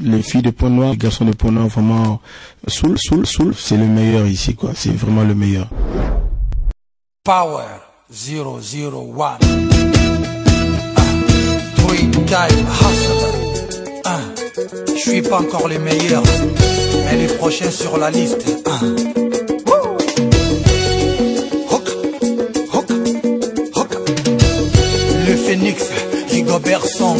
Les filles de peau noire, les garçons de peau noire, vraiment, Soul, c'est le meilleur ici, quoi. C'est vraiment le meilleur. Power 001. Three time hustler. Je suis pas encore les meilleurs, mais les prochains sur la liste. Le Phoenix, Rigobert Song,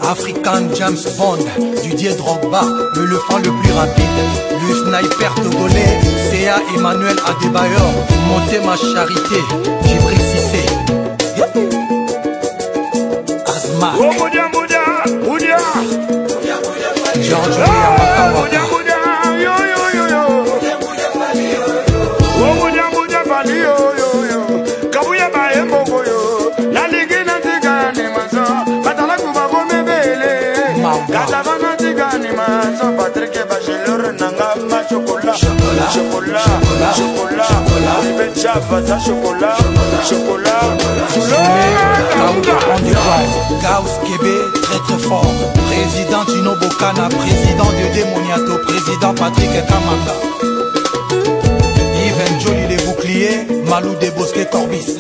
African James Bond, Didier Drogba, l'éléphant le plus rapide, le sniper togolais, C.A. Emmanuel Adebayor, Monté ma charité, Djibril Cissé, Asma, George Weah, Gauss Kébé, très très fort. Président Tino Bokana, président de Demoniato, président Patrick Kamanga, Yves Jolie les boucliers, Malou des Bosquets Corbis.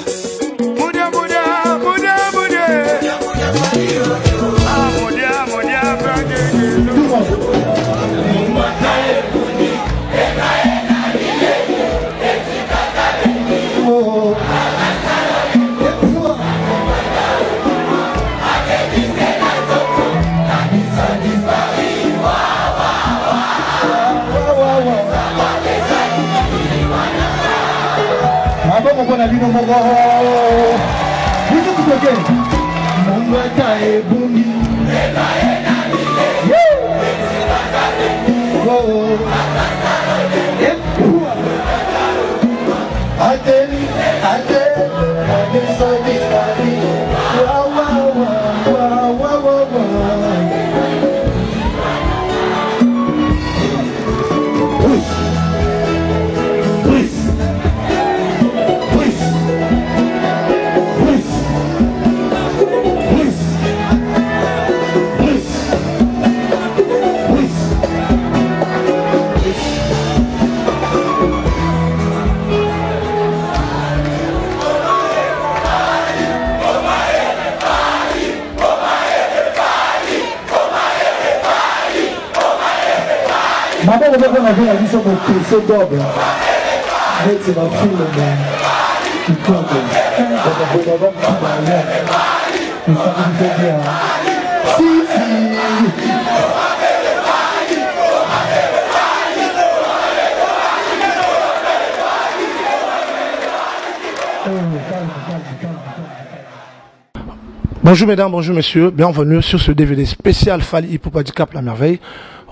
Bonjour mesdames, bonjour messieurs, bienvenue sur ce DVD spécial Fally Ipupa du Cap La Merveille,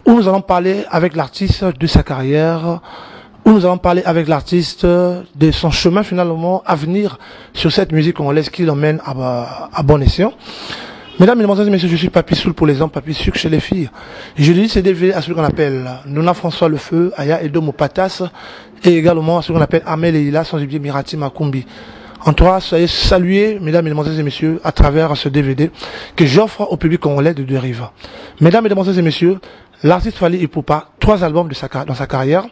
où nous allons parler avec l'artiste de sa carrière, où nous allons parler avec l'artiste de son chemin finalement à venir sur cette musique congolaise qui l'emmène à bon escient. Mesdames, mesdemoiselles et messieurs, je suis Papi Soul pour les hommes, Papi Sucre chez les filles. Je dédie ces DVD à celui qu'on appelle Nona François Le Feu, Aya Edo Patas, et également à celui qu'on appelle Amel Eila, sans oublier Mirati Makumbi. En trois, soyez salués, mesdames, mesdemoiselles et messieurs, à travers ce DVD que j'offre au public congolais de deux rives. Mesdames, mesdemoiselles et messieurs, l'artiste Fally Ipupa, 3 albums dans sa carrière,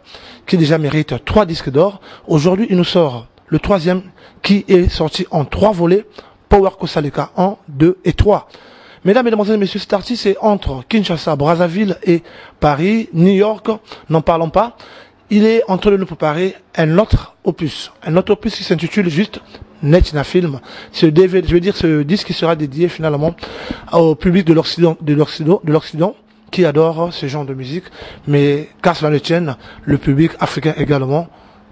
qui déjà mérite 3 disques d'or. Aujourd'hui, il nous sort le 3e qui est sorti en 3 volets, Power Kosaleka 1, 2 et 3. Mesdames, mesdemoiselles et messieurs, cet artiste est entre Kinshasa, Brazzaville et Paris, New York, n'en parlons pas. Il est en train de nous préparer un autre opus qui s'intitule juste Netina Film. Ce DVD, je veux dire ce disque qui sera dédié finalement au public de l'Occident qui adore ce genre de musique, mais qu'à cela ne tienne, le public africain également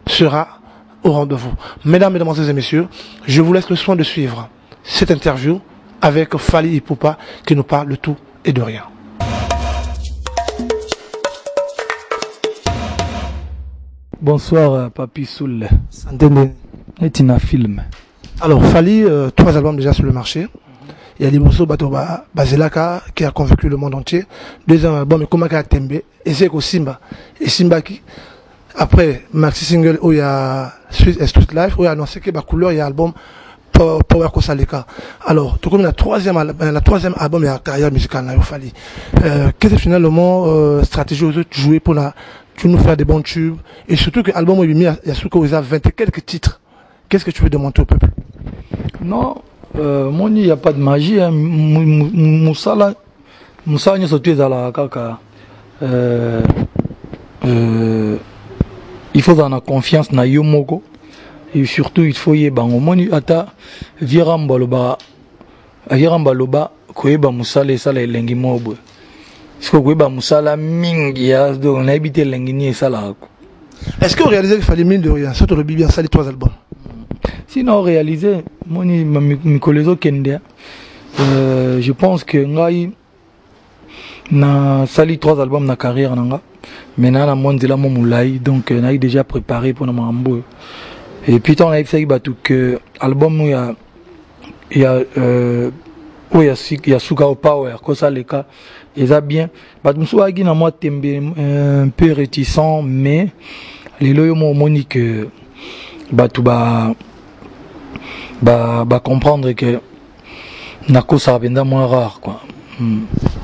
sera au rendez-vous. Mesdames, mesdemoiselles et messieurs, je vous laisse le soin de suivre cette interview avec Fally Ipupa qui nous parle de tout et de rien. Bonsoir Papi Soul, Netina Film. Alors Fally, 3 albums déjà sur le marché. Il y a des morceaux Bazelaka qui a convaincu le monde entier. 2 albums Komaka Tembe, et c'est Simba et Simba qui après maxi single où il y a Street Life, où il y a annoncé que la couleur, il y a album Power Kosaleka. Alors, tout comme la troisième album de la carrière musicale, il fallait. Qu'est-ce que finalement stratégie aux autres jouer pour nous faire des bons tubes, et surtout que l'album il y a 20 et quelques titres. Qu'est-ce que tu veux demander au peuple? Non, moi il n'y a pas de magie. Hein. Moussala nous surtout à la kaka. Il faut avoir confiance na yomoko. Et surtout, il faut y avoir moni ata virambaloba koeba musale sala lengi mobo. Siko koeba musala mingi ya donc on a habité lengi ni sala. Est-ce que vous réalisez qu'il fallait mine de rien, surtout le bien sali 3 albums? Sinon réalisé moni mikolezo kende. Je pense que ngai na sali 3 albums na carrière nanga. Maintenant na monde la moulai donc on a déjà préparé pour nos mambo. Et puis on a fait que album où il y a Suka Power, ça les cas, et ça bien. Bah nous sommes na moi un peu réticent, mais les loyaux m'ont dit que bah tout bah comprendre que nako ça va moins rare quoi.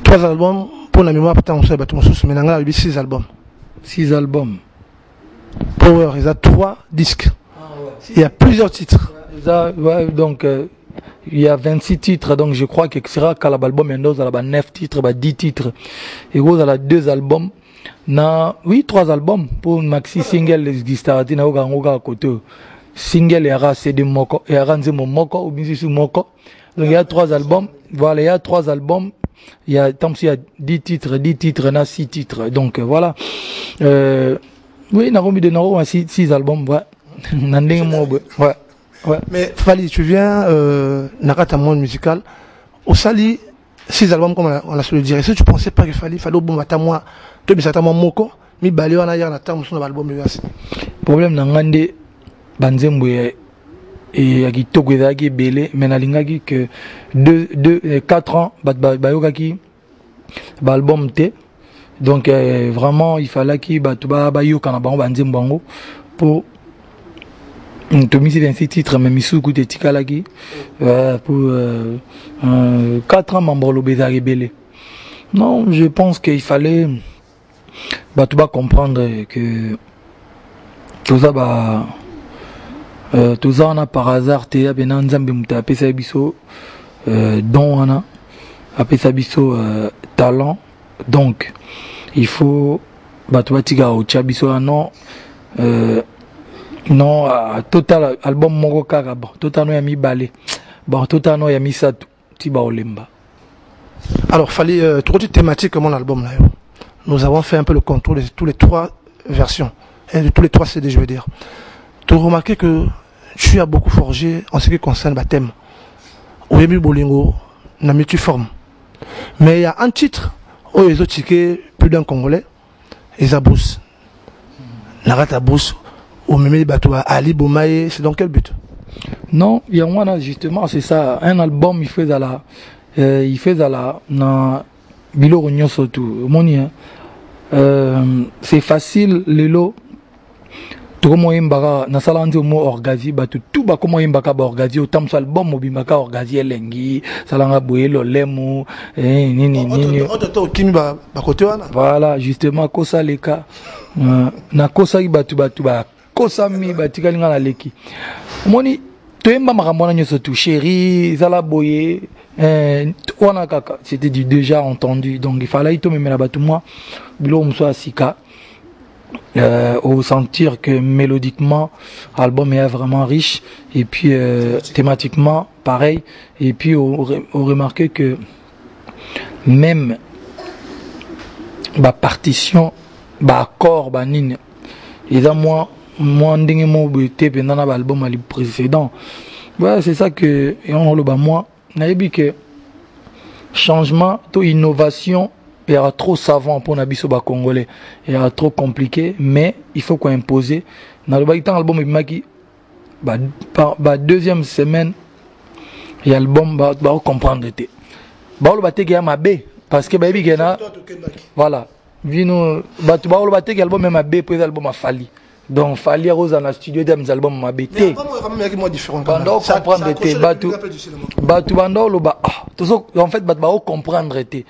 3 albums pour la mémoire peut-être on sait bah tout mais on a eu 6 albums. 6 albums. Power, il y a 3 disques. Il y a plusieurs titres. Ouais, donc il y a 26 titres, donc je crois que sera qu'à l'album il y a 9 titres, 10 titres. Et vous avez 2 albums. Oui, 3 albums pour maxi single les Gistarati na oga côté. Single et ara CD moko et ara nzemo moko ou bien sur moko. Donc il y a 3 albums. Voilà, il y a 3 albums. Il y a tant il y a 10 titres, na 6 titres. Donc voilà. Oui, na remis de naro 6 albums, ouais. Ouais. Mais Fali, tu viens Nakata monde musical. Au Sali, 6 albums comme on l'a su le dire. Est-ce que tu pensais pas qu'il fallait au bon matin moi, tu bisata moi moko, mi balé on a hier na temps sur l'album le problème na ngande banzembo et aki togweza ki belé mais na lingaki que 4 ans bayokaki album té. Donc vraiment il fallait qu'il bayoka na banzembo pour Tommy 26 titres, mais Missou de Tikalaki pour 4 ans, membre le Bézard Belé. Non, je pense qu'il fallait tu vas comprendre que tout ça on a par hasard Théa Benanzambe Mouta Sabiso dont on a Sabiso talent. Donc il faut tu vas tiga au Chabiso non. Non, total album Moko Kaka, total no yami balé, total no yami satu, tiba olemba. Alors, fallait trop de thématiques comme mon album là. Nous avons fait un peu le contour de tous les 3 versions, de tous les 3 CD, je veux dire. Tu as remarqué que tu as beaucoup forgé en ce qui concerne le thème. Au début, Bolingo, n'a mis tu forme. Mais il y a un titre où ils ont tiqué plus d'un Congolais, ils aboussent. Narata abousse. Au même Ali Boumaye, c'est dans quel but? Non, il y a moi justement, c'est ça. Un album, il fait à la na Bilo Rognon surtout. C'est facile, Lelo. Tout comme on embarque, na salandi au mot orgazi, tout ba comme on embarque orgazi, autant ça album obimaka orgazi lengi, salanga boué lo lemu, voilà, justement, kosa leka, na kosa batu kosami batikalinga na leki moni toyemba makamona nyoso tu chéri zala boye wana kaka c'était du déjà entendu donc il fallait to memela batu moi bilo mso asika au sentir que mélodiquement l'album est vraiment riche et puis thématiquement pareil et puis on remarqué que même partition accord nine et dans moi ndenge mo bete pendant l'album précédent. Ouais, c'est ça que et on le moi n'a dit que changement to innovation il y a trop savant pour nabiso ba congolais il y a trop compliqué mais il faut qu'on imposer dans le temps album maki deuxième semaine et album comprendre te le baté qui a ma b parce que baby gena voilà vino le baté qui album même ma b pour l'album a fallu donc fallait rose dans studio des albums mabete pendant comprendre était batu bando lo ba en fait bat ba comprendre était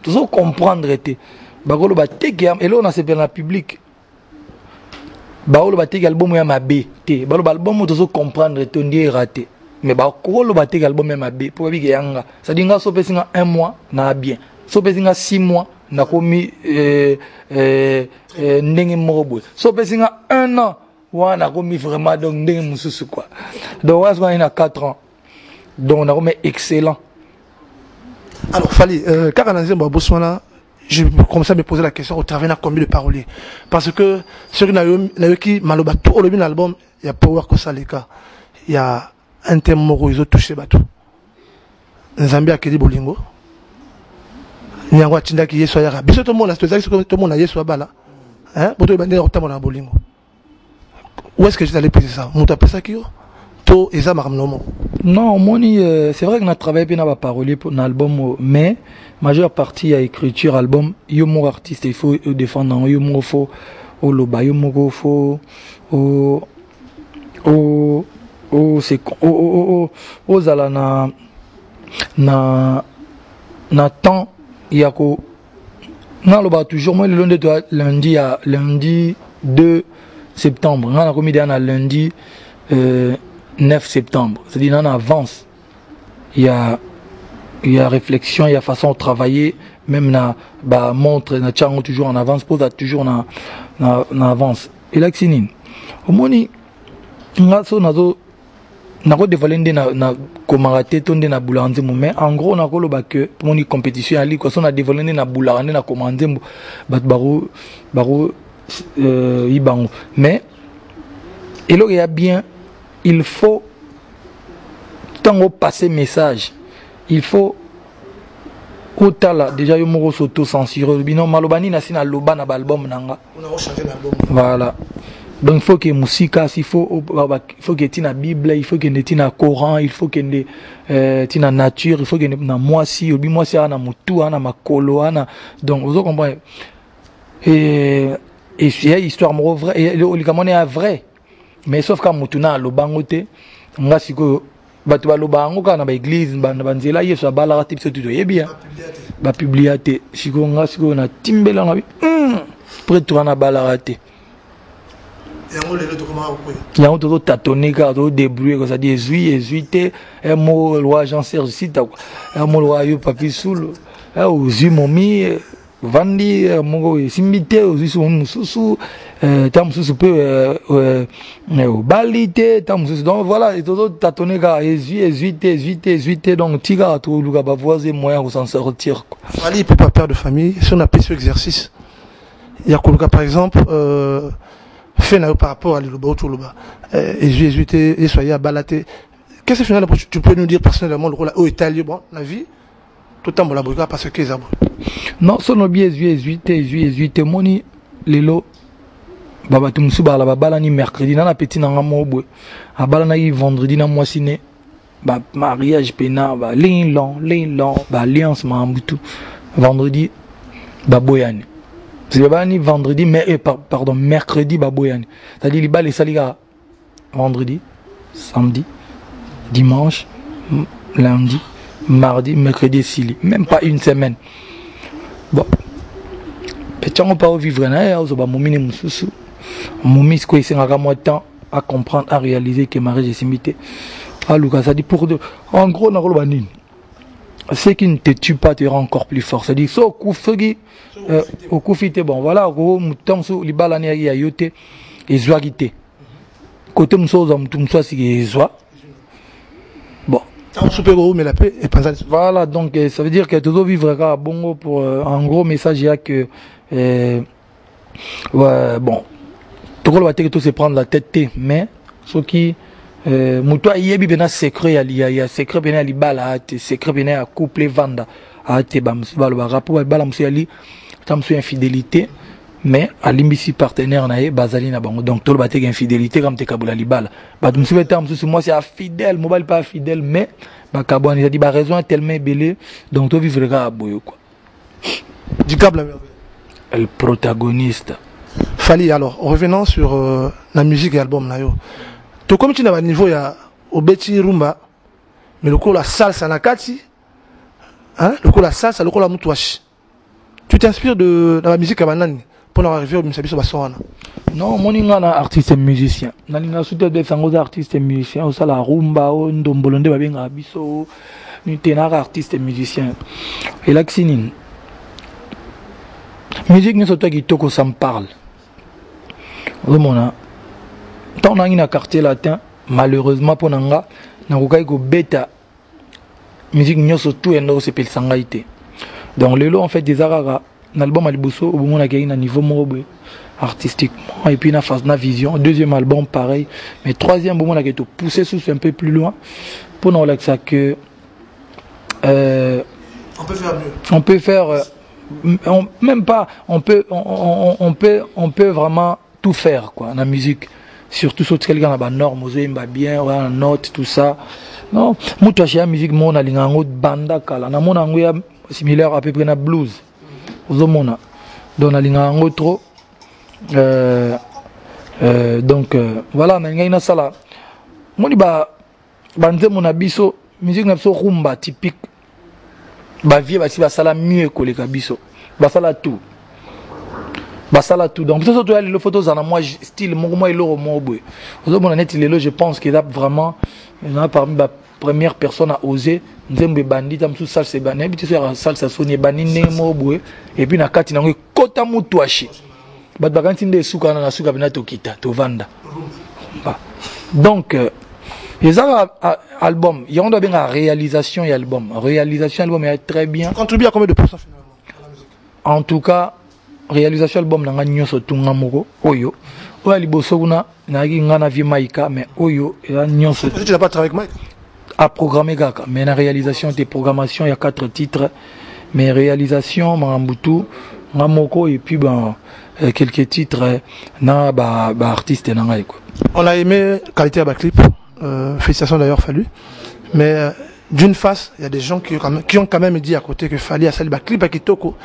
tout comprendre était ba ko lo ba teke et là on a c'est dans la public ba lo ba teke album ya mabete ba lo album tout comprendre était on dit raté mais ba ko lo ba teke album ya mabete pour bi yanga ça dit nga so pesinga 1 mois na bien so pesinga 6 mois na komi ndenge moko so pesinga 1 an wana komi vraiment donc ndenge mususu quoi donc on a 4 ans donc on a komi excellent. Alors Fally Karanazé Boswana, je commence à me poser la question au travers de combien de paroliers parce que sur une qui maloba tout le album il y a Power Kosaleka il y a un thème moko ils ont touché bateau Nzambi akeli bolingo Nyango atinda ki yeso yaka biso to mona c'est tout le monde a yeso bala hein boto bande otamo na bolingo où est-ce que je allais poser ça muta pesa kio to eza makamnomo non moni c'est vrai qu'on a travaillé bien à parolier pour un album mais majeure partie à écriture album yo mon artiste il faut défendre yo mon faut au loba yo mon faut au c'est au zala na temps il y a quoi non le toujours moi le lundi 2 septembre on a commis dans lundi 9 septembre c'est-à-dire en avance il y a réflexion il y a façon de travailler même na ba montre na tchango toujours en avance pose toujours na avance et là c'est au moni ngaso nazo nako dévoiler na komaraté tonde na bulanze mais en gros nako loba que pour une compétition ali quoi on a dévoiler na bulanze na commander bat baro ibango mais et là il y a bien il faut tant passer message il faut otala déjà yo moko s'auto censurer bino malobani na sina loba na album nanga on a changé l'album voilà. Donc il faut que musique, il faut que tu na Bible, il faut que tu na Coran, il faut que tu na nature, il faut que na moisi, moisi ana mutu, ana makolo, ana donc vous comprenez. Et c'est histoire vrai et le camon est vrai. Mais sauf quand mutu na lo bangote, nga siko batu ba lo bango kana ba église ba nzela yeso bala ratip so tout bien. Ba publiate siko nga siko na timbela ngabi. Prêtre na bala raté. Il y a un autre tâtonné car d'autres débrouillés comme ça dit jésuite un mot loi Jean Serge cite un mot loi yo papi soul aux yeux momi vandi mongo simbité aux yeux mususu tam mususu peu balité tam mususu donc voilà et d'autres tâtonné car jésuite donc tiga tout le gars va voir des moyens pour s'en sortir quoi. Ali peut pas père de famille si on a pris ce exercice il y a quoi par exemple fait par rapport à l'Iloba ou Toulouba et jésuite et soyez à balater qu'est-ce que finalement tu peux nous dire personnellement le rôle au Italie bon la vie tout le temps pour la brigade parce que ça non son bien jésuite moni lelo baba tumsu bala bala ni mercredi na petit na ngamo a bala na vendredi na mois ciné ba mariage pena ba long ba alliance mambutu vendredi ba boyane. C'est pas ni vendredi, mais pardon, mercredi, baboyani. C'est-à-dire, les saliga vendredi, samedi, dimanche, lundi, mardi, mercredi, sili. Même pas une semaine. Bon. Petit on pas vivre, Moumi, c'est quoi, c'est un temps à comprendre, à réaliser que mariage est simité. Alors, ça dit pour deux. En gros, on a le ce qui ne te tue pas te rend encore plus fort. C'est-à-dire, au koufite, bon, voilà, au mouton, les balaniers à yote, et zoagité. Côté mousso, c'est zoa. Bon. Voilà, donc, ça veut dire que tu dois vivre à Bongo pour, en gros, message, il y a que, ouais, bon, tout le monde va se prendre la tête, mais, ce qui, mutua yebi bena secret ya secret bena li bala te secret bena ya couple vanda a te bam balo ba rapport bala musu ali tam su infidélité mais alimbisi partenaire na ye bazali na bango donc tout le baté infidélité comme te kabula li bala ba musu tam su moi c'est fidèle mobile pas fidèle mais ba kabouani ça dit ba raison est tellement belé donc to vivre à boyo quoi du câble le protagoniste Fali, alors, revenons sur la musique et l'album. Tout comme tu n'as pas niveau, il y a Obeti Rumba, mais le coup la salsa nakati, hein, le coup la salsa, le coup la mutwashi. Tu t'inspires de la musique à banane pour arriver au Misabiso Bassoana? Non, mon ingana artiste et musicien. Nalinga soute de sangoza artiste et musicien. Osa la rumba, ndombolonde babenga biso. Ni tenara artiste et musicien. Et là, ksinin. Musique n'est surtout qui toko ça me parle. Remona. Tant on a un quartier latin, malheureusement pour nanga, n'akokai ko bêta. Musique n'est surtout un autre s'appelle sangaïté. Donc le lot en fait des araga. L'album Alibuso, au moment où il y a un niveau artistiquement et puis une vision. Deuxième album pareil, mais troisième moment où il a poussé sous un peu plus loin pour nous dire ça que on peut faire mieux. On peut faire même pas on peut vraiment tout faire quoi dans la musique, surtout sur quelqu'un a une norme, bien, une note tout ça. Non, moi tu as la musique mon alinga ngot banda kala na mon angoya similaire à peu près na blues. Ozomona donc nalinga ngo trop donc voilà nalinga ina sala moni ba banze mona biso musique na biso rumba typique ba vie ba si ba sala mieux que les biso ba sala tout donc ça surtout les photos en moi style moi et l'euro moi boy ozomona net lelo je pense qu'il a vraiment parmi la première personne à oser nzembe bandit am sous salsa bané biti sur salsa soni bani nemo boue et puis na kati na ngo kota mutu ashi bat bakanti nde suka na suka bina tokita to vanda donc les albums il y a on doit bien la réalisation et album est très bien. Contribue à combien de pourcents finalement à la musique? En tout cas réalisation album nanga nyoso tunga moko oyo oya liboso kuna na ngana vi maika mais oyo ya nyoso tu n'as pas travaillé avec Mike à programmer gaka mais la réalisation des programmations il y a 4 titres mais réalisation Marambutu Ngamoko et puis ben quelques titres na ba artiste nanga quoi. On a aimé qualité à clip, félicitations d'ailleurs Fallu, mais d'une face il y a des gens qui ont quand même dit à côté que Fali a sali ba clip à Kitoko,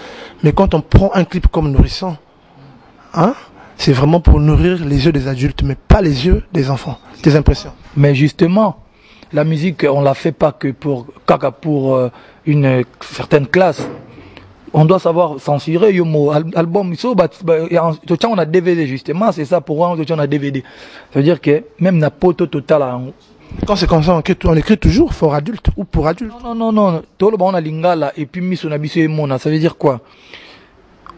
mais quand on prend un clip comme Nourrisson, hein, c'est vraiment pour nourrir les yeux des adultes mais pas les yeux des enfants. Tes impressions? Mais justement la musique, on la fait pas que pour une certaine classe. On doit savoir censurer yomo album. On a DVD justement, c'est ça pour on a DVD. Ça veut dire que même na poto total. Quand c'est comme ça, on écrit toujours for adulte ou pour adulte. Non. Tout le monde a lingala et puis mis on a biso mona. Ça veut dire quoi?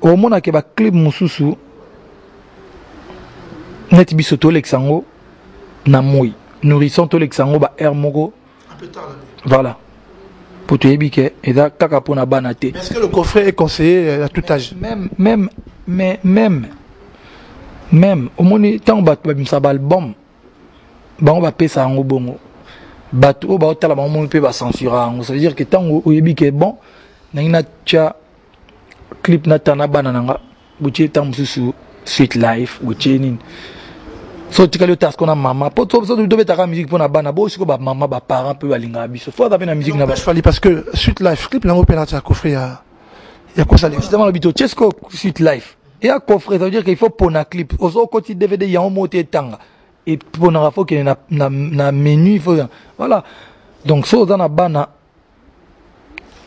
Au monde a que ba clip mususu. Net biso to l'exango na moi. Nourrisson tout l'exango ba air moko un peu tard là. Voilà pour te yebike et da kaka pona banate. Est-ce que le coffret est conseillé à tout âge? Même au moni tant bat ba bimsa album ba on va pesa ngo bongo bato ba otala ba mo pe ba censura ngo, ça veut dire que tant o yebike bon na ina cha clip na tana banana nga buche tant mususu Sweet Life buche nini. So tu as tas qu'on a maman pour toi ça tu dois ta musique pour na bana bo siko ba maman ba parents peu balinga biso faut d'avoir la musique na ba Fali parce que Sweet Life clip là on peut la coffret il y a quoi ça justement le bito Chesco Sweet Life et à coffret ça veut dire qu'il faut pour na clip au côté DVD il y a un moté tanga et pour na faut qu'il na menu il faut voilà donc so dans na bana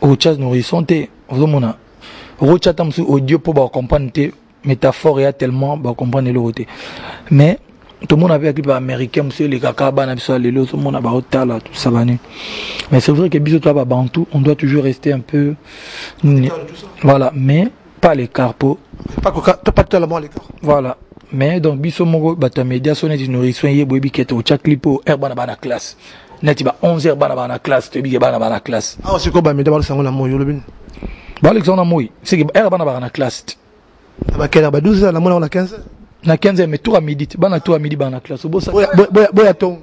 au chat Nourrisson te au mona rocha tam sur audio pour ba comprendre te métaphore et tellement ba comprendre le côté mais tout le monde avait un clip américain, monsieur les caca, les lots, tout le monde a tout ça. Mais c'est vrai que bisous toi bantou, on doit toujours rester un peu. Voilà, mais pas l'écart pour. Pas tellement l'écart. Voilà. Mais donc bisous mon bah ta média sonne du Nourrisson y est boy biquette au chat clip au herbana bana classe. Net ba 11 herbana bana classe, te bigue bana classe. Ah c'est quoi bah média le sango la moyo le bin. Bah Alexandre Moy, c'est que herbana bana classe. Bah quelle heure 12 la moyo on a 15. Na 15 mais tout à midi bana tout à midi bana classe bossa boya ton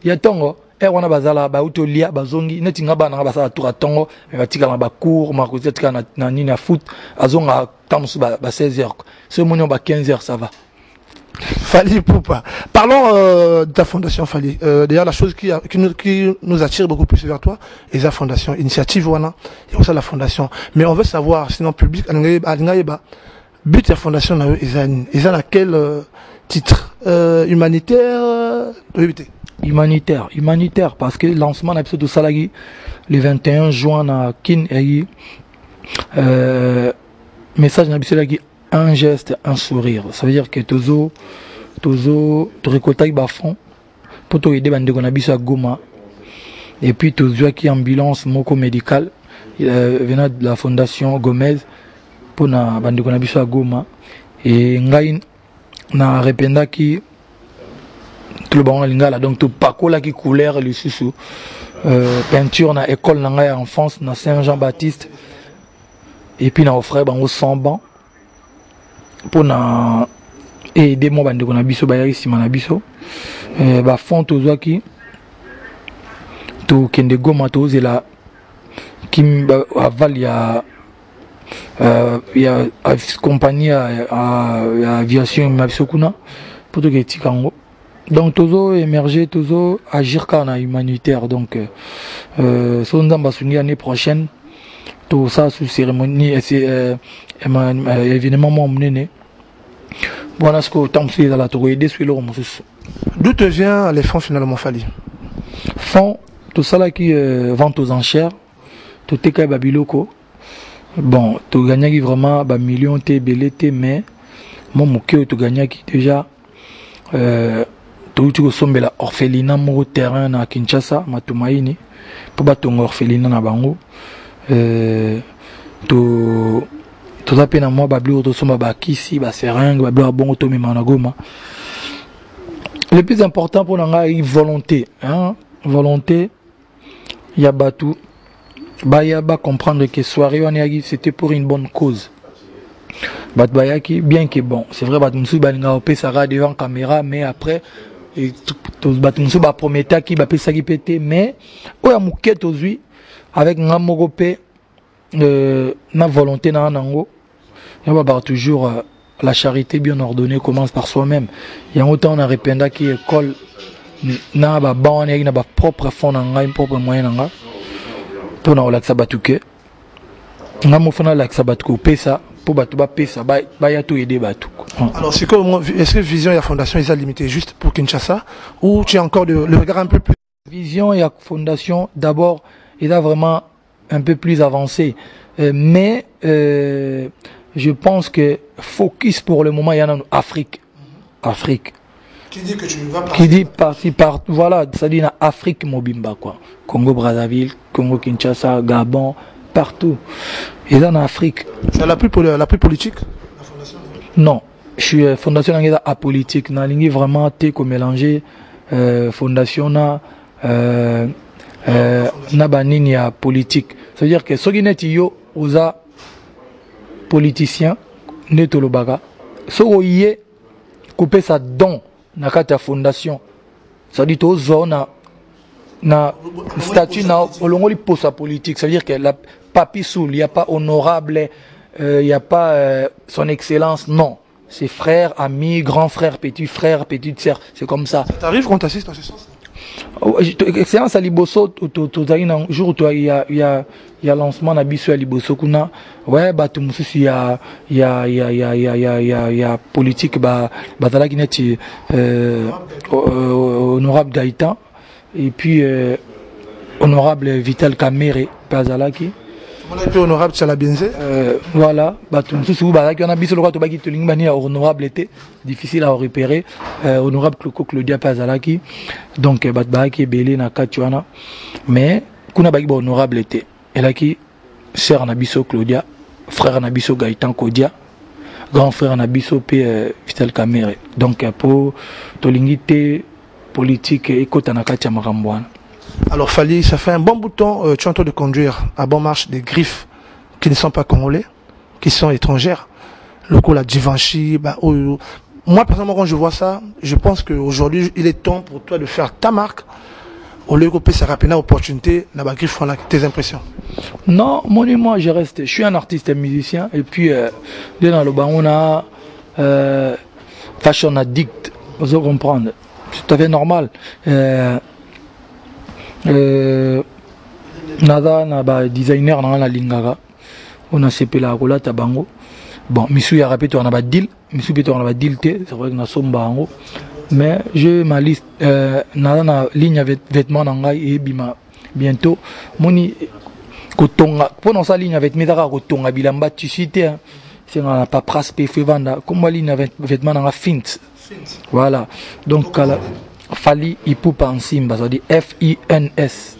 ya tongo wana bazala ba utolia bazongi neti nga bana basala tout à tongo batika na ba cours ma kozeka na nini na foot azonga tamsu ba 16h ce monio ba 15h ça va. Fali Poupa. Parlons de ta fondation Fali. D'ailleurs la chose qui nous attire beaucoup plus vers toi est la fondation initiative wana et aussi la fondation mais on veut savoir sinon public but de la fondation ils ont à quel titre humanitaire humanitaire parce que le lancement de de Salagi le 21 juin à Kin et message de un geste, un sourire. Ça veut dire que tozo récolter ba fond pour te aider bande qu'on habite à Goma et puis tozo qui ambulance moko médical venant de la fondation Gomez pour na bande qu'on habite à Goma et ngai na rependa qui tout le bon lingala donc tout pakola qui couleur le sous peinture na école na ngai enfance na Saint-Jean-Baptiste et puis na offre bango 100 bancs pour na aider mon bande qu'on a biso bayari sima na biso ba fond tozo qui to kende Goma to zela kim aval ya compagnie à aviation mabiso kuna pour to ke tikango donc tozo émerger tozo agir kana humanitaire donc son nzamba sungi année prochaine tout ça sous cérémonie c'est évidemment mon mené voilà ce que tant que dans la tour aider sur le d'où te vient les fonds finalement Fally fonds tout ça là qui vente aux enchères tout est ka babiloko bon tu gagnes vraiment ba millions t belete mais mon moke tu gagnes qui déjà tu sombe la orphelinat mon terrain na Kinshasa matumaini pour battre ton orphelinat na bango tout ça peine à moi babli auto somba ba kisi ba seringue babli bon auto même na Goma. Le plus important pour nanga volonté hein volonté ya batu ba ya ba comprendre que soirée on y c'était pour une bonne cause. Bat bayaki bien que bon c'est vrai bat musu balinga opé ça devant caméra mais après tous bat musu ba promettre qui ba pesa qui pété mais oya muketo zui avec ngamogopé na volonté na nango il va toujours la charité bien ordonnée commence par soi-même il y a autant on a répété qui école na ba bon na ba propre fond na ngai propre moyen na to na olaxa batuke na mo fona laxa batuko pesa pour batu ba pesa ba ya to aider batu. Alors c'est comment est-ce que vision et la fondation ils a limité juste pour Kinshasa ou tu as encore le regard un peu plus vision et la fondation d'abord il a vraiment un peu plus avancé mais je pense que focus pour le moment il y en a en Afrique qui dit que tu vas pas qui dit par voilà ça dit na Afrique mobimba quoi Congo Brazzaville Congo Kinshasa Gabon partout et là en Afrique c'est la plus politique la fondation non je suis fondation na apolitique na lingi vraiment te ko mélanger fondation na na banini ya politique ça veut dire que soki neti yo oza politicien neto lobaka soko yé couper sa don na kata fondation ça dit to zona na statut na olongoli posa politique ça veut dire que la papi soul il y a pas honorable il y a pas son excellence non c'est frère ami grand frère petite sœur c'est comme ça t'arrives quand t'assistes dans ce sens excellence à Liboso tozali na jour il y a lancement na biso à Liboso kuna ouais ba tumususu ya politique bazala ki neti honorable Gaïtan et puis honorable Vital Kamere bazala ki on a été honorable Tchalabienze voilà ba tumususu bazala ki on a biso lokwa to baki to lingmani honorable était difficile à repérer honorable Claudia Pazalaki donc batba qui belé na katuana mais kuna baki honorable était elle a qui sœur Nabiso Claudia frère Nabiso Gaïtan Kodia grand frère Nabiso P Vital Kamere donc pour tolingité politique et kota na katia makamboana. Alors Fally, ça fait un bon bout de temps tu es en train de conduire à bon marche des griffes qui ne sont pas congolais qui sont étrangères le coup la Givenchy moi personnellement quand je vois ça je pense qu'aujourd'hui il est temps pour toi de faire ta marque au lieu que ça rapide opportunité na ba griffe tes impressions. Non moi je suis un artiste et musicien et puis dans le bas on a fashion addict vous comprendre c'est tout à fait normal nada na ba designer na la lingara on a sepela kola tabango bon misu ya rapé on a pas deal misu peut on a pas deal c'est vrai que na somba en mais j'ai ma liste na ligne avec vêtements nanga et bima bientôt moni kotonga pendant sa ligne avec metaka kotonga bilamba tu cité c'est on pas praspé fait vendre comme ligne avec vêtements nanga fint voilà donc Fally Ipupa en Simba ça dit FINS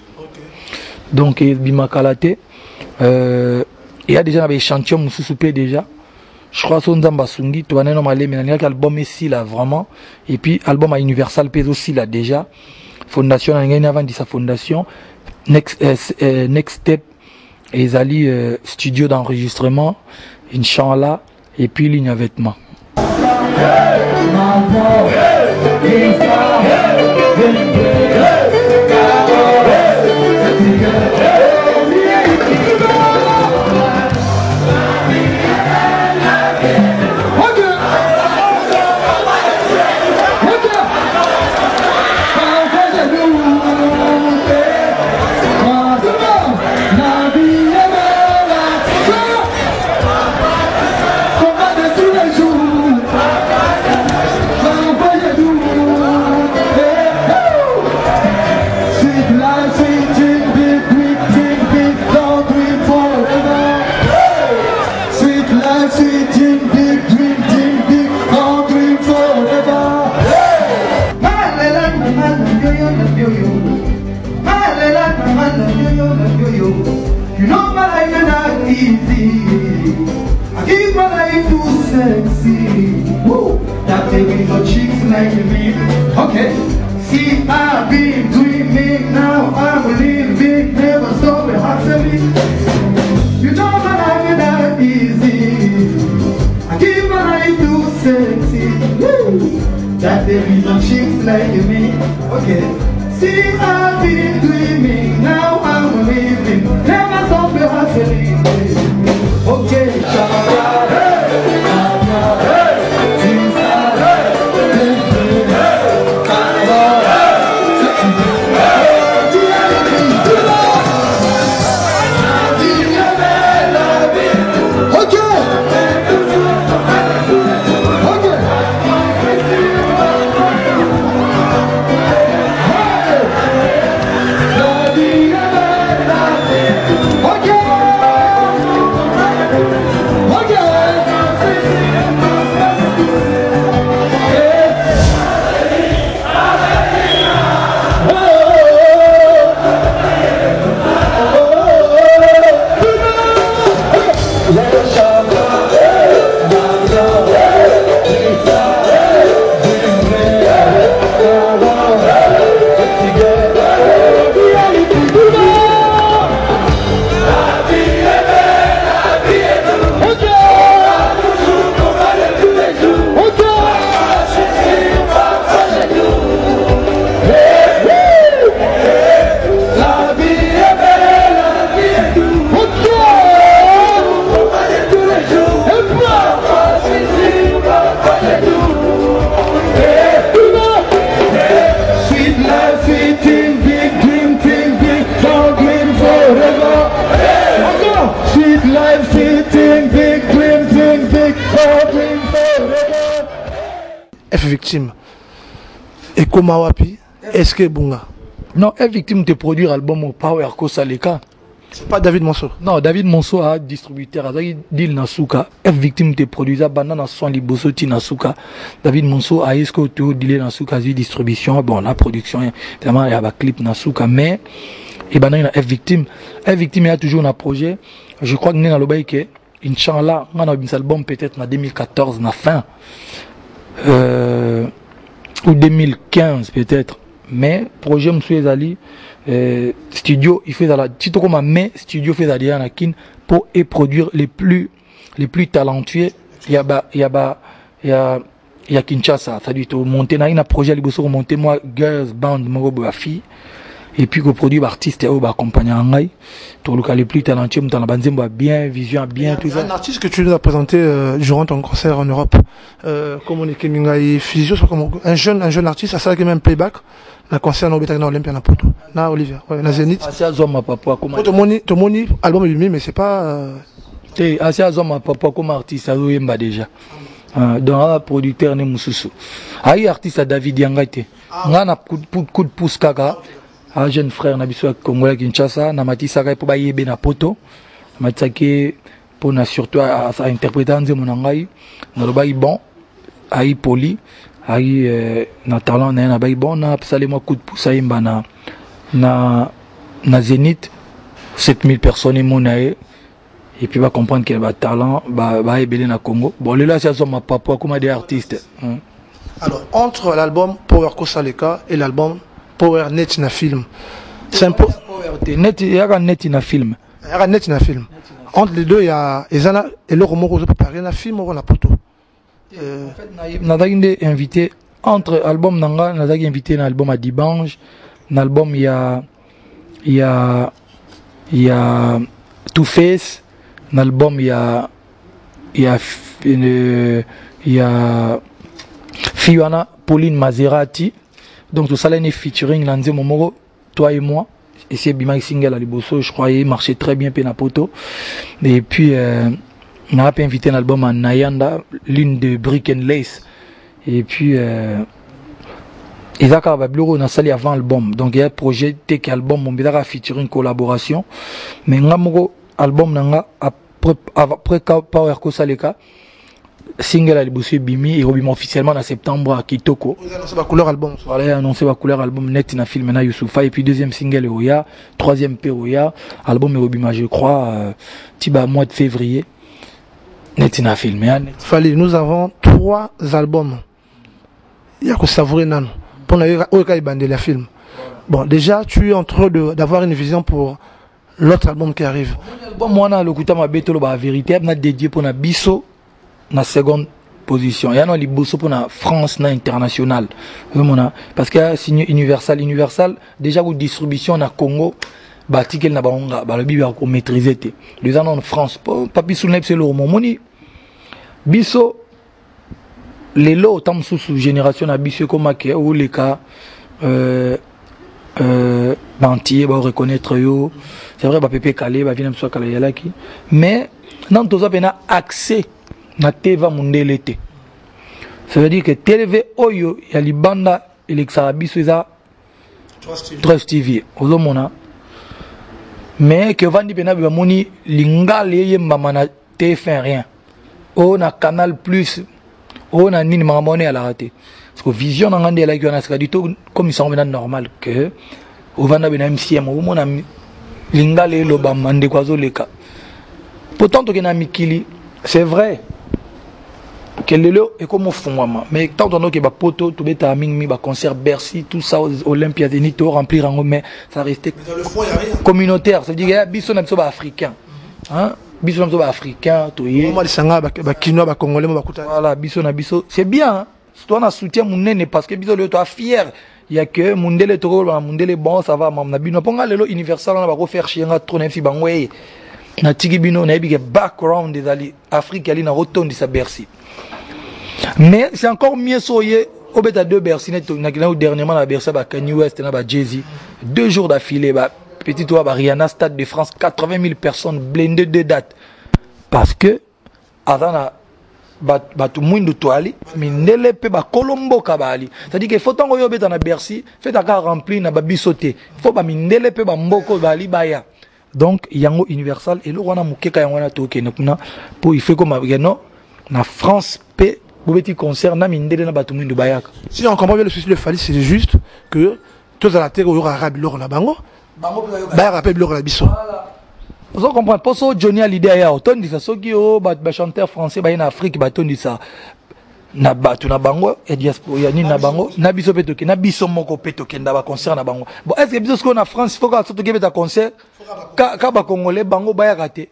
donc bima kalate il y a déjà des échantillons sous déjà je crois que Nzamba Sungi tu vas normalement mais il y a album ici là vraiment et puis album à Universal Pez aussi là déjà fondation on a avant dit sa fondation next step et Zali studio d'enregistrement Inch'Allah et puis ligne à vêtements You know my life is not easy. I keep my life too sexy. Woo. That baby no chicks like me. Okay. See, I've been dreaming, now I'm living, never stop it hustling. You know my life is not easy. I keep my life too sexy. Woo. That baby no chicks like me. Okay. See, I've been dreaming, now I'm living, never stop the hustling. Okay, Shabbat, F victime. Et comment wapi? Est-ce que Bunga? Non, F victime te produire album au Power Kosaleka. C'est pas David Monceau. Non, David Monceau a distributeur, a dit Nasuka. F victime te produisa banana son libosoti Nasuka. David Monceau a esco to dilé Nasuka zi distribution. Bon, la production, évidemment, il y a un clip Nasuka, mais et banana F victime. F victime il y a toujours un projet. Je crois que nous avons dit que Inch'Allah, on a un album peut-être en 2014, na fin. Ou 2015 peut-être, mais projet Monsieur Ali studio il fait dans la tito comme mais studio fait dans la kin pour et produire les plus talentueux. Il y a Kinshasa, ça dit monter na un projet liboso monter moi girls band mo fille et puis que produire artiste ou accompagner en ngai pour le les plus talentueux dans la banzembo bien vision bien tout ça. Un artiste que tu nous as présenté durant ton concert en Europe, comme on est Kemingai Physio, un jeune artiste, à ça qui même playback, la concert en Olympia na Poto, na Olivier, na Zénith. C'est à Zoma papa comment. Ton moni album lui mais c'est pas te asi azoma papa comme artiste azoyemba déjà donc producteur ne mususu ayi artiste David Yangate nga na coup de pouce kaka un jeune frère na biso congolais Kinshasa na matisaka po bayebe na poto matisaki pour na surtout à interpréter nzembo na ngai na lobai bon ayi poli ayi na talent na bai bon na psale moi coup de pouce ayemba na Zénith 7000 personnes monae et puis va comprendre qu'il y a un talent va ébélé na Congo bon là c'est ça ma papa comme des artistes alors entre l'album Power Kosaleka et l'album Power Net na film c'est un peu net il y a net na film il y a net na film entre les deux il y a ezana et le roman que préparé na film ou na poto en fait na daginde invité entre album nanga na daginde invité na album à Dibange na album il y a Two Face dans l'album il y a Fiona Pauline Maserati donc tout ça là est featuring Lanze Momoro toi et moi et c'est Bima single à Liboso je croyais marchait très bien Penapoto et puis on a pas invité l'album à Nayanda l'une de Brick and Lace et puis Isaac Bureau na sali avant l'album donc il y a un projet tek album mon bidara featuring collaboration mais ngamoko album nanga après Power Kosaleka single à Liboso Bimi et Robim officiellement en septembre à Kitoko vous annoncez la couleur album voilà annoncé la couleur album net na film na Youssoufa et puis deuxième single Oya troisième Oya album Robima je crois tiba mois de février net na film Fali nous avons 3 albums il y a que savourer nano pour la film. Bon, déjà, tu es en train d'avoir une vision pour l'autre album qui arrive. Moi, je suis la vérité, je suis dédié pour la Bisso, la seconde position. Il y a un Bisso pour la France internationale. Parce qu'il y a signé Universal. Universal, déjà, vous distribution na Congo, ticket na banga, le bibi ko maîtriser té. Les ans en France, pas Bisso n'est pas le moni. Bisso les lots tant sous génération à Bisso comme que ou les cas bantier va reconnaître yo c'est vrai pépé calé va venir me soit calé là qui mais dans tout ça pena accès na teva mundele té ça veut dire que TV oyo ya libanda elexa Bisso za Trust TV ozomona mais que vandi pena ba moni lingale yemba mana TF1 rien on a Canal Plus on a ni maman à la raté parce que vision dans ngande la qui on a ce dit comme ils sont maintenant normal que au vanda bena MCM au mon ami lingale lo ba mande kwazo leka pourtant to na mikili c'est vrai que lelo est comme fondement mais tant on que ba poto to beta mingi ba concert Bercy tout ça Olympia Zénith to remplir en mais ça restait dans le fond il y a rien communautaire ça veut dire biso na biso ba africain hein biso na biso ba africain to yé moi lisanga ba kinois ba congolais ba kuta voilà biso na biso c'est bien hein? Toi on a soutien mon nene parce que biso le toi fier il y a que mundele to mundele bon ça va mam na bino ponga lelo universal on va refaire chienga trop na fi bangwe na tiki bino na bi background des ali Afrique ali na rotondi sa Bercy mais c'est encore mieux soyez au bêta deux Bercy na dernièrement la Bercy ba Kanye West na ba Jay-Z 2 jours d'affilée ba petit toi ba Rihanna Stade de France 80 000 personnes blindées de dates parce que avant tout le monde toali mais nele pe ba Colombo kabali c'est-à-dire que faut tango yo beta na Bercy fait ta remplir na ba bisoté faut ba mindele pe ba mboko bali baya donc yango universal et le wana mukeka yango na toke na pour il fait comme non na France pe bobeti concert na mindele na ba tout le monde bayaka si on comprend bien le souci de Fali c'est juste que tous à la terre au arabe l'or na bango ba rappelle l'or la biso vous comprenez pas ça Johnny a l'idée ya autant dit ça ceux qui ba chanteur français ba en Afrique ba ton dit ça na batu na bango et diaspora ya ni na bango na biso petoke na biso moko petoke ndaba concert na bango bon est-ce que biso ce qu'on a France faut que surtout que beta concert ka ba congolais bango ba ya raté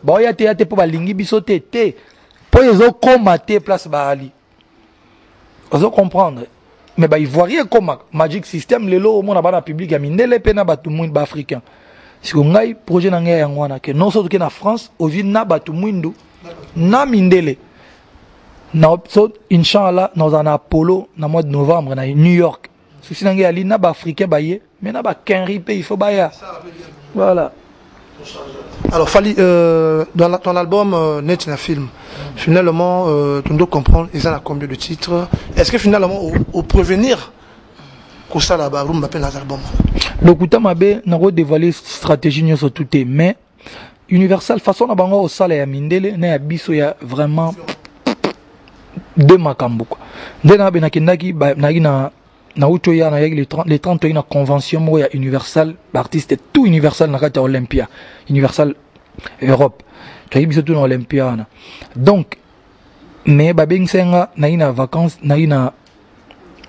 ba ya te pour ba lingi biso te pour les autres commater place ba ali vous comprendre mais ba ivoirien comme Magic System lelo au monde na public ya mindele pe na batu monde ba africain si on a projet na ngai yango wana que non surtout que na France au vin na batu mwindu na mindele na so inchallah nous en Apollo na mois de novembre na New York souci na ngai ali na ba africain baye mais na ba Kenry pe il faut baya voilà Alors, Fali, dans ton album Net Film, finalement, tu dois comprendre, ils ont combien de titres. Est-ce que finalement, au prévenir, que ça là-bas, vous m'appelez dans l'album? Le Kouta Mabe n'a pas dévoilé stratégie sur tout, mais Universal, façon à bango au salaire à Mindele, n'a abisso ya vraiment deux makambo. Dès na benakendaki, na utoya na les 30 na convention mo ya Universal, artiste tout Universal na kata Olympia, Universal Europe. Tu as biso tout na Olympia na. Donc, mais babeng senga na ina vacances, na ina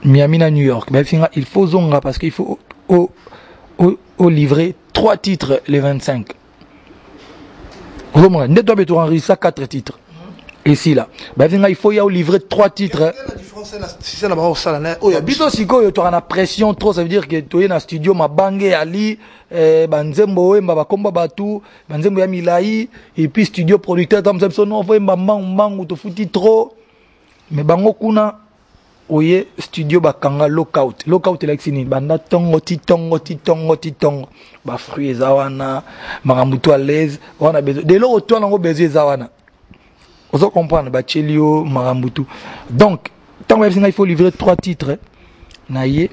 Miami na New York. Ben il faut zonga parce qu'il faut au livrer 3 titres les 25. Net doit être enregistré 4 titres. Et si là, il faut y livrer 3 titres. Quelle est la différence si c'est là-bas au salon? Oh, il y a bito siko tu as la pression trop, ça veut dire que tu es dans le studio ma bangé ali banzembo e mbaba komba batu banzembo ya milai et puis studio producteur tam ça non faut mbamang to futi trop. Mais bango kuna oye studio bakanga lockout like sini banda tongo ba fruits zawana maramuto à l'aise on a besoin de l'eau toi nango besoin zawana vous comprendre ba chelio maramuto donc tant il faut livrer 3 titres naie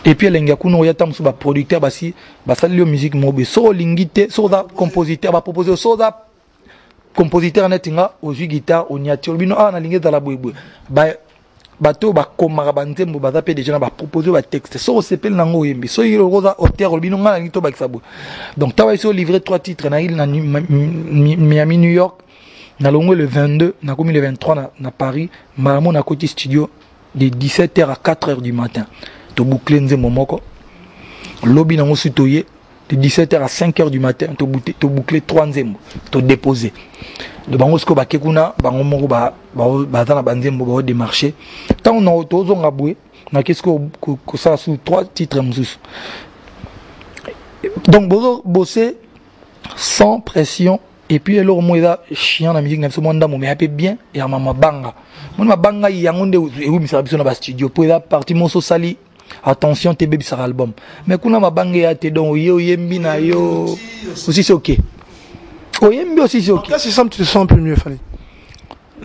et puis lenga kuno ya tam ba producteur basi basalio musique mobe so lingite so da compositeur ba proposer so da compositeur netinga au guitare au niati bino na lingeta la boyeboy ba bato ba komaka banzembo baza pe déjà ba proposer ba texte so sepel nango yembi so yiro roza auteur bino ngana ngito ba kisabo donc tawa iso livrer 3 titres na il na Miami New York na longo le 22 na comme le 23 na Paris malamo na côté studio de 17h à 4h du matin to boucler nzembo moko lobby nango sutoye de 17h à 5h du matin to boucler 3 nzembo to déposer de bango sko bakekuna bango moko ba na banzembo ba démarcher tant on a tozo ngabwe na qu'est-ce que ça sous 3 titres mzus donc bosser sans pression et puis alors moi là chien la musique n'aime monde mais un peu bien et à mama banga mon banga yangonde et oui ça biso na ba studio pour la partie monso sali attention tes bébé sur album mais kuna mabanga ya te donc yo yembi na yo aussi c'est OK. Oh, aussi c'est OK. Là, c'est ça, tu te sens un peu mieux, Fali.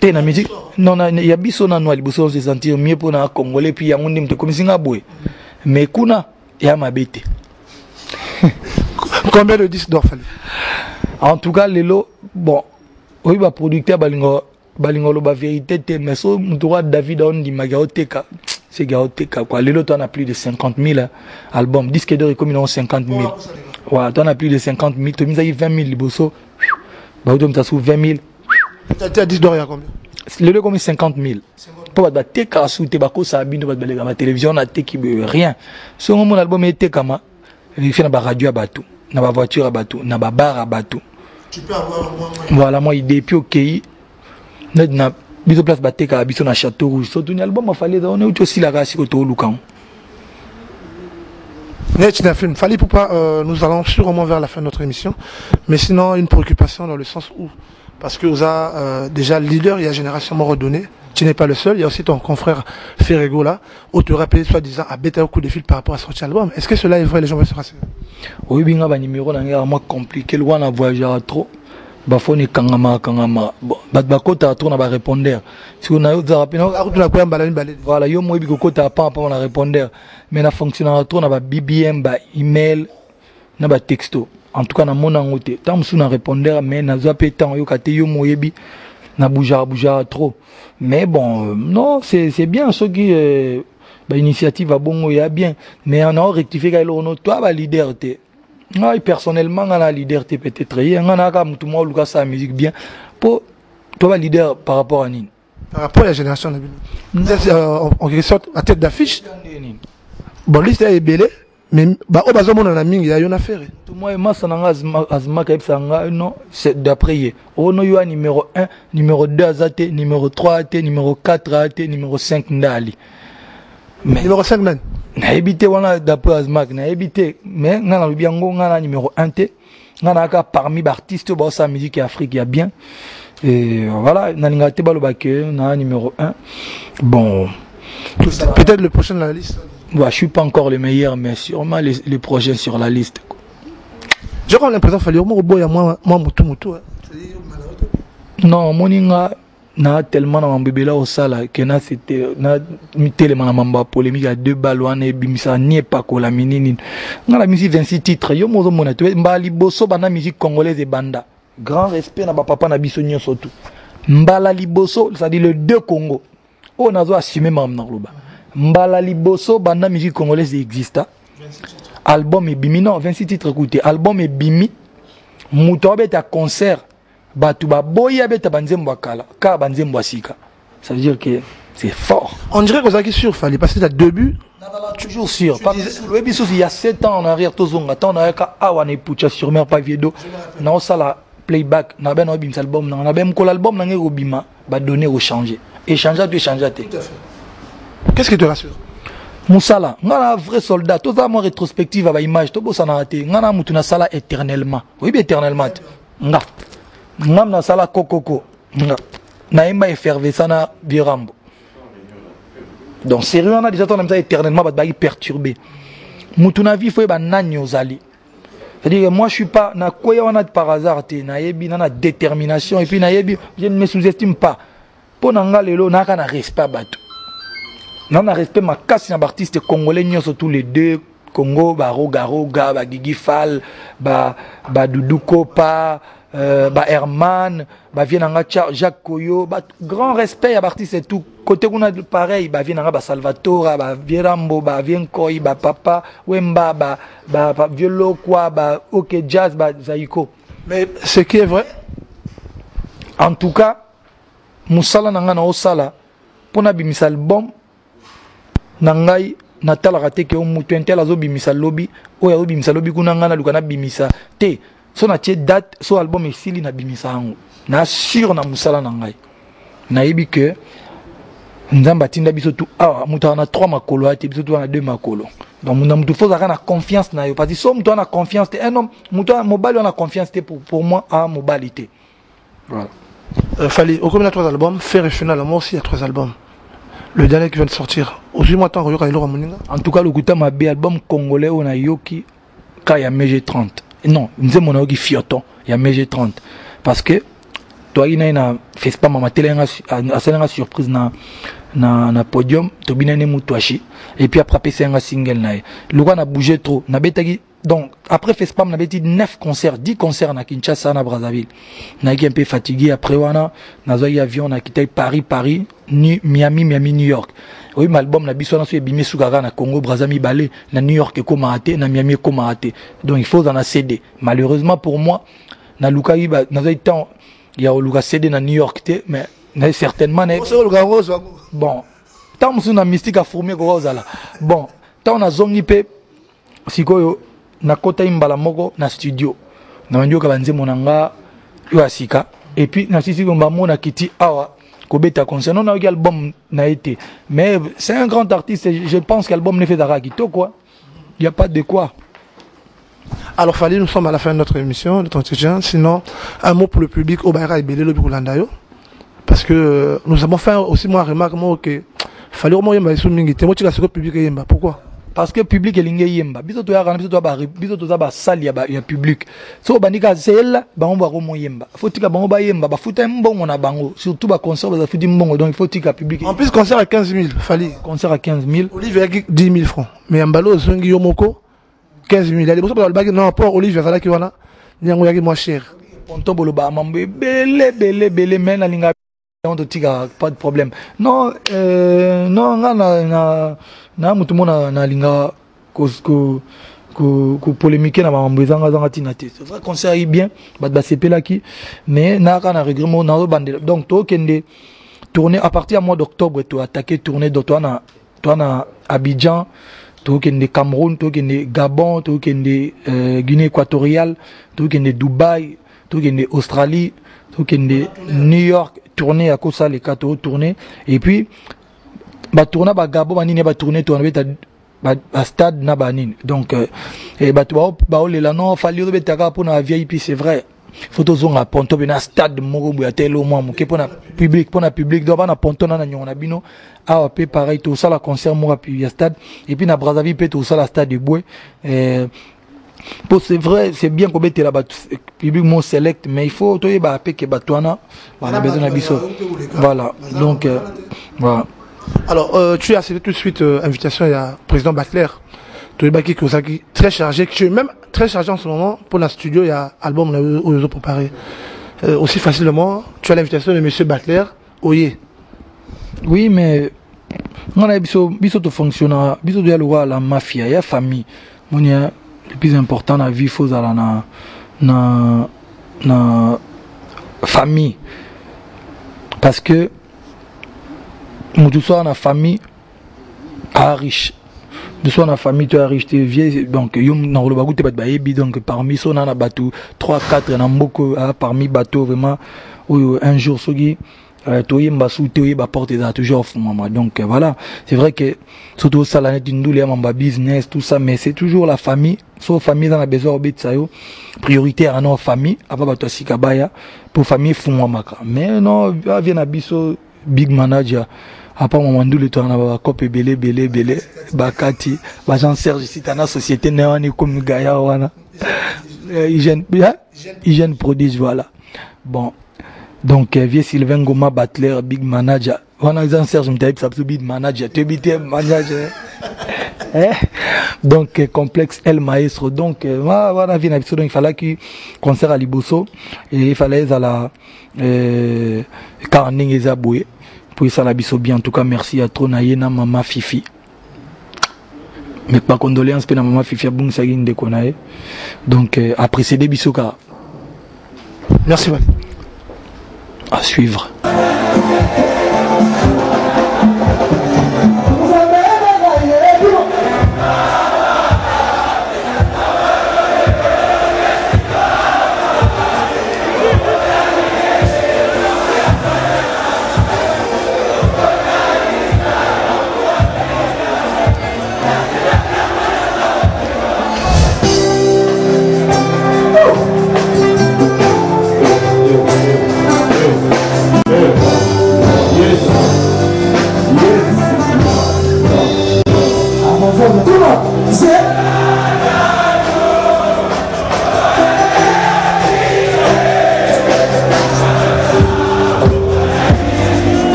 T'es la musique. Non, il y a biso na noa, biso se sentir mieux pour na congolais puis ya ndim te comme singa boy. Mais kuna ya mabete. Combien de disques d'or, Fali? En tout cas, lelo bon, oui ba producteur balingo lo ba vérité te mais so mutwa David on di magaoteka. C'est gaoteka quoi. Lelo toi on a plus de 50 000 albums, disques d'or comme ils ont 50 000. Ouais, toi on a plus de 50 000, tu as 20 000 liboso. Bah, tu as 20 000. Tu as 10 d'or, il y a combien? Le comme 50 000. Pour te te cassou, te bako ça abîme, la télévision, na te qui rien. Sur mon album était comme il fait na radio à bateau, na voiture à bateau, na bar à bateau. Tu peux avoir moins. Voilà, moi il depuis OK. Na biso place batte ka biso na Château Rouge. Surtout un album a fallu on est aussi la race ko to lukan. Film, Fali Poupa, nous allons sûrement vers la fin de notre émission, mais sinon une préoccupation dans le sens où, parce que vous avez déjà le leader, il y a Génération Morodonné, tu n'es pas le seul, il y a aussi ton confrère Ferrego là, où tu rappelais soi-disant à bêter au coup de fil par rapport à ce album. Est-ce que cela est vrai, les gens vont se rassurer? Oui, bien, un numéro là, moi compliqué, loin à voyager trop. Bafoni kangama bakota trop na ba répondeur si on a rappelé voilà yo moi biko kota pas na répondeur mais na fonctionner trop na ba BBM ba email na ba texto en tout cas na mon angote tant sous na répondeur mais na zappé tant yo kate yo moyebi na bouja trop mais bon non c'est bien ce qui ba initiative a bon ya bien mais on a rectifié ka lo toi ba leader te. Moi, personnellement, on a leader peut-être. On a tout le monde qui a sa musique bien. Pour toi, leader par rapport à Nine. Par rapport à la génération, en quelque sorte, à tête d'affiche. Bon, liste est belé, mais au bas on a mis, il y a une affaire. Tout le monde, c'est d'après. On a eu un numéro 1, numéro 2 AT, numéro 3 AT, numéro 4 AT, numéro 5 Ndali. Numéro 5 man. Na habité wana d'après Azmak na habité mais ngana lubiango ngana numéro 1 t ngana ka parmi artistes ba sa musique Afrique ya bien et voilà na ngate balobake na numéro 1 bon peut-être le prochain dans la liste. Ouais, je suis pas encore le meilleur mais sûrement les projets sur la liste. J'ai comme l'impression qu'il fallait au moins moi mutu. Non, moninga na tellement na mbebela au sala que na c'était na mitele mana mamba polémique à 2 balles wana bimisa nie pas ko la minini. Na la musique 26 titres yo mozo mona to mbali boso bana musique congolaise et banda. Grand respect na ba papa na biso nyonso tout. Mbala liboso, ça dit le 2 Congo. On a dû assumer mam na loba. Mbala liboso banda musique congolaise exista. Album et bimi non 26 titres écoutez, album et bimi mutobe ta concert batu ba boya beta banzembo kala ka banzembo sika. Ça veut dire que c'est fort. On dirait que ça qui sûr fallait passer à 2 buts. Toujours sûr. Il y a 7 ans en arrière tous on attend on a ka awane pucha sur mer pas viedo. Na sala playback na ben obim album na ben ko l'album na ngero bima ba donner au changer. Échanger tu échanger. Tout à fait. Qu'est-ce qui te rassure? Moussala, ngana vrai soldat, tout ça moi rétrospective à image, tout ça na raté, ngana mutuna sala éternellement. Oui, bien éternellement. Nga. Ngam na sala kokoko. Nga. Na imba effervescent na virambo. Donc sérieux on a déjà ton ça éternellement ba perturbé. Mutuna vie faut ba nanyo zali. C'est-à-dire que moi je suis pas na koya wana par hasard té na yebi na détermination et puis na yebi je ne me sous-estime pas. Pour nanga lelo na kana respect bato. Non, on respect ma casse na artiste congolais surtout les 2 Congo ba Roga ba Gigi Fall ba Doudou Kopa ba Herman ba Vienanga Jacques Koyo ba grand respect à artiste et tout côté on a pareil ba Vienanga ba Salvatore ba Vierambo ba Vienkoy ba Papa Wemba ba Violo quoi ba OK Jazz ba Zaiko. Mais ce qui est vrai en tout cas Moussala nanga na osala pona bimisa album nangai natala raté que mutu entel azo bimisa lobby o ya bimisa lobby kuna ngana lukana bimisa te so na tie date so album esili na bimisa hango na sur na musala nangai na yebi que nzamba tinda biso tu mutu na 3 makolo ate biso tu na 2 makolo donc mutu faut na confiance na yo parce que so mutu na confiance te un homme mutu mobile on a confiance te pour moi à mobilité voilà. Fallait au combien de 3 albums faire final moi aussi il y a 3 albums. Le dernier qui vient de sortir. Aujourd'hui, moi, en tout cas, le Gouta m'a bien album congolais, on a yoki, quand il y a MG30. Non, nous avons yoki fioton, il y a MG30. Parce que, toi, il y a un fait pas ma télé, une surprise na podium, tu as une moutouachi, et puis après, c'est un single. Le gars a bougé trop. Donc, après FESPAM, on avait dit 9 concerts, 10 concerts à Kinshasa, à Brazzaville. On a été un peu fatigué. Après, on a eu avion, on a quitté Paris, Miami, New York. Oui, mon album, on a besoin de bimé Sougara, na Congo, Brazzaville, Balé, na New York, comme raté, na Miami, comme raté. Donc, il faut en céder. Malheureusement, pour moi, na Luka, il y a Luka cédé na New York, mais certainement, bon, tant que on a mystique à fourmer, bon, tant on a zongipe, si na kota imbala moko na studio na mandio ka banze monanga yo asika et puis na sisi ko mbamona kiti awa ko beta concert non na album na été mais c'est un grand artiste je pense qu'album ne fait d'aragito quoi il y a pas de quoi. Alors Fally, nous sommes à la fin de notre émission de ton entretien, sinon un mot pour le public au Baïra et Belé le Bukulandayo parce que nous avons fait aussi moi remarque moi que Fally au moins yemba sous mingi te moi tu la ce public yemba pourquoi? Parce que le public est lingé yemba. Biso to ya kana biso to za ba sali ya public. So bandika sel ba on ba romo yemba. Faut tika bango ba yemba ba futa mbongo na bango. Surtout ba concert ba futi mbongo donc il faut tika public. En plus concert à 15 000 Fally. Concert à 15 000. Olivier 10 000 francs. Mais Mbalo zongi yomoko 15 000. Allez pour ça ba non rapport Olivier zala ki wana. Nyango yaki moins cher. Ponto bolo ba mambe belé men na linga pas de problème. Non, na mutu mona na linga ko polémique na mambrezanga zanga tinate. C'est vrai qu'on sait bien, ba sepela ki mais na kana regret na bande. Donc to kende tourner à partir du mois d'octobre to attaquer tourner de toi na Abidjan, to kende Cameroun, to kende Gabon, to kende Guinée équatoriale, to kende Dubaï, to kende Australie, to kende New York. Tourner à cause ça les 4 tourner et puis ba tourner ba Gabo ba nini ba tourner ba stade na ba nini donc et ba le la non Fally betaka pour na VIP c'est vrai photo zonga ponto na stade moko bu atelo mo ke pour na public do ba na ponto na nyona bino a pe pareil tout ça la concert mo puis ya stade et puis na Brazzaville pe tout ça la stade de Boué c'est vrai, c'est bien qu'on mette là-bas, publiquement select, mais il faut que on a besoin d'un biseau. Voilà, donc, voilà. Alors, tu as accepté tout de suite l'invitation, il y a le président Butler, très chargé, tu es même très chargé en ce moment, pour la studio, il y a un album où ils ont préparé. Aussi facilement, tu as l'invitation de M. Butler, Oye. Oui, mais on a biso to fonctionner, biso de la mafia, il y a famille. Le plus important dans la vie, il faut aller na famille. Parce que nous sommes en famille à riche. Nous sommes en famille, tu es riche, tu es vieille. Donc, donc parmi ceux on a bateau 3, 4, on a beaucoup parmi bateaux vraiment. Un jour, tu toujours maman. Donc voilà, c'est vrai que surtout ça la business tout ça, mais c'est toujours la famille. Sauf famille dans la besoin prioritaire à nos familles avant bato sikabaya pour famille fumamaka. Mais non, vient à biso big manager. Après moment le temps na copé belé bakati Jean Serge ici dans la société néani comme Gaïa wana hygiène prodige voilà. Bon. Donc, vieux Sylvain Goma Butler, big manager. On a Jean Serge Mtaïb, ça big manager. Tu es manager. Donc, complexe El Maestro. Donc, voilà, il fallait qu'il concert à Liboso. Et il fallait à la Karning et Zaboué. Pour ça, la biso bien. En tout cas, merci à Tronayena, Mama Fifi. Mais par condoléances, pour Mama Fifi, bon, ça y est, déconné. Donc, après, c'est des bisoka. Merci, Val. À suivre.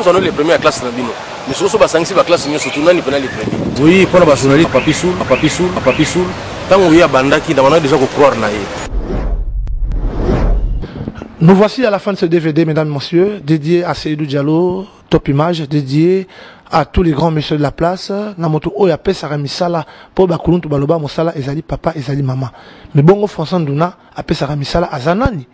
On est les premiers à classe Nabino. Mais surtout, la classe nous surtout les premiers. Oui, pour les journalistes, Papisou, tant qu'on y a Banda qui demande déjà qu'on croire naïe. Nous voici à la fin de ce DVD, mesdames et messieurs, dédié à Seydou Diallo, Top Image, dédié à tous les grands messieurs de la place. Namoto Oya Pesara Misala, pour Bakuluntu Baloba Mosala, Ezali Papa, Ezali Mama. Mais Bongo François Nduna, à Pesara Misala, Azanani.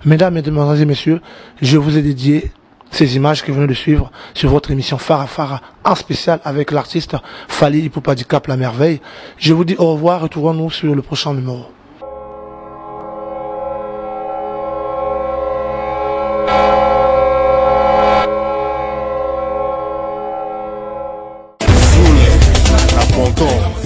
Mesdames et messieurs, je vous ai dédié ces images que vous venez de suivre sur votre émission Fara Fara en spécial avec l'artiste Fally Ipupa du Cap La Merveille. Je vous dis au revoir, retrouvons-nous sur le prochain numéro. Ponton.